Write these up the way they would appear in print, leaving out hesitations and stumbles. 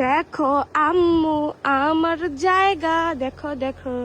দেখো আম্মু আমার জায়গা, দেখো দেখো।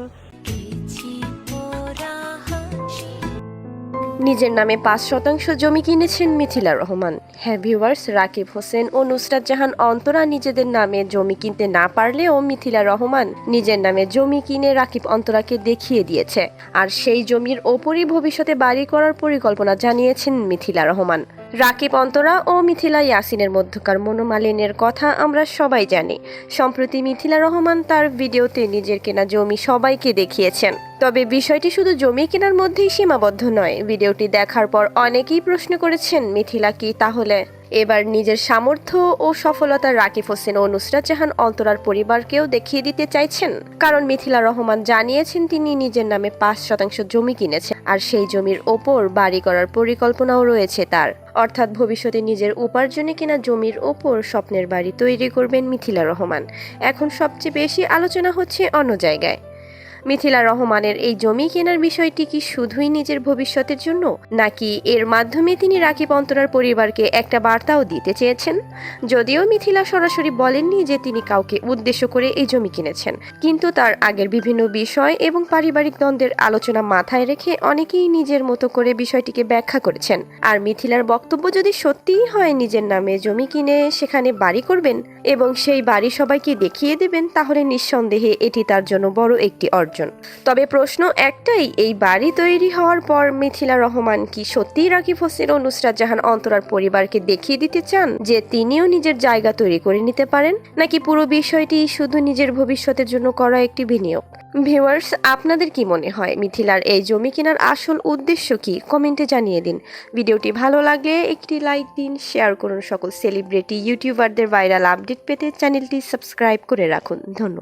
নিজের নামে ৫% জমি কিনেছেন মিথিলা রহমান। হ্যাঁ ভিউয়ার্স, রাকিব হোসেন ও নুসরাত জাহান অন্তরা নিজেদের নামে জমি কিনতে না পারলেও মিথিলা রহমান নিজের নামে জমি কিনে রাকিব অন্তরাকে দেখিয়ে দিয়েছে। আর সেই জমির ওপরই ভবিষ্যতে বাড়ি করার পরিকল্পনা জানিয়েছেন মিথিলা রহমান। রাকিব অন্তরা ও মিথিলা ইয়াসিনের মধ্যকার মনোমালিন্যের কথা আমরা সবাই জানি। সম্প্রতি মিথিলা রহমান তার ভিডিওতে নিজের কেনা জমি সবাইকে দেখিয়েছেন। তবে বিষয়টি শুধু জমি কেনার মধ্যেই সীমাবদ্ধ নয়। ভিডিওটি দেখার পর অনেকেই প্রশ্ন করেছেন, মিথিলা কি তাহলে এবার নিজের সামর্থ্য ও সফলতা রাকিব হোসেন ও নুসরাত জাহান অন্তরার পরিবারকেও দেখিয়ে দিতে চাইছেন? কারণ মিথিলা রহমান জানিয়েছেন তিনি নিজের নামে ৫% জমি কিনেছেন, আর সেই জমির ওপর বাড়ি করার পরিকল্পনাও রয়েছে তার। অর্থাৎ ভবিষ্যতে নিজের উপার্জনে কেনা জমির ওপর স্বপ্নের বাড়ি তৈরি করবেন মিথিলা রহমান। এখন সবচেয়ে বেশি আলোচনা হচ্ছে অন্য জায়গায়। মিথিলা রহমানের এই জমি কেনার বিষয়টি কি শুধুই নিজের ভবিষ্যতের জন্য, নাকি এর মাধ্যমে তিনি রাকিব অন্তরার পরিবারকে একটা বার্তাও দিতে চেয়েছেন? যদিও মিথিলা সরাসরি বলেননি যে তিনি কাউকে উদ্দেশ্য করে এই জমি কিনেছেন, কিন্তু তার আগের বিভিন্ন বিষয় এবং পারিবারিক দ্বন্দ্বের আলোচনা মাথায় রেখে অনেকেই নিজের মতো করে বিষয়টিকে ব্যাখ্যা করেছেন। আর মিথিলার বক্তব্য যদি সত্যিই হয় নিজের নামে জমি কিনে সেখানে বাড়ি করবেন এবং সেই বাড়ি সবাইকে দেখিয়ে দেবেন, তাহলে নিঃসন্দেহে এটি তার জন্য বড় একটি অর্জন। তবে প্রশ্ন একটাই, এই বাড়ি তৈরি হওয়ার পর মিথিলা রহমান কি সত্যিই রাকিব হোসেন ও নুসরাত জাহান অন্তরার পরিবারকে দেখিয়ে দিতে চান যে তিনিও নিজের জায়গা তৈরি করে নিতে পারেন, নাকি পুরো বিষয়টি শুধু নিজের ভবিষ্যতের জন্য করা একটি বিনিয়োগ? ভিউয়ার্স, আপনাদের কি মনে হয় মিথিলার এই জমি কেনার আসল উদ্দেশ্য কি? কমেন্টে জানিয়ে দিন। ভিডিওটি ভালো লাগলে একটি লাইক দিন, শেয়ার করুন। সকল সেলিব্রিটি ইউটিউবারদের ভাইরাল আপডেট পেতে চ্যানেলটি সাবস্ক্রাইব করে রাখুন। ধন্যবাদ।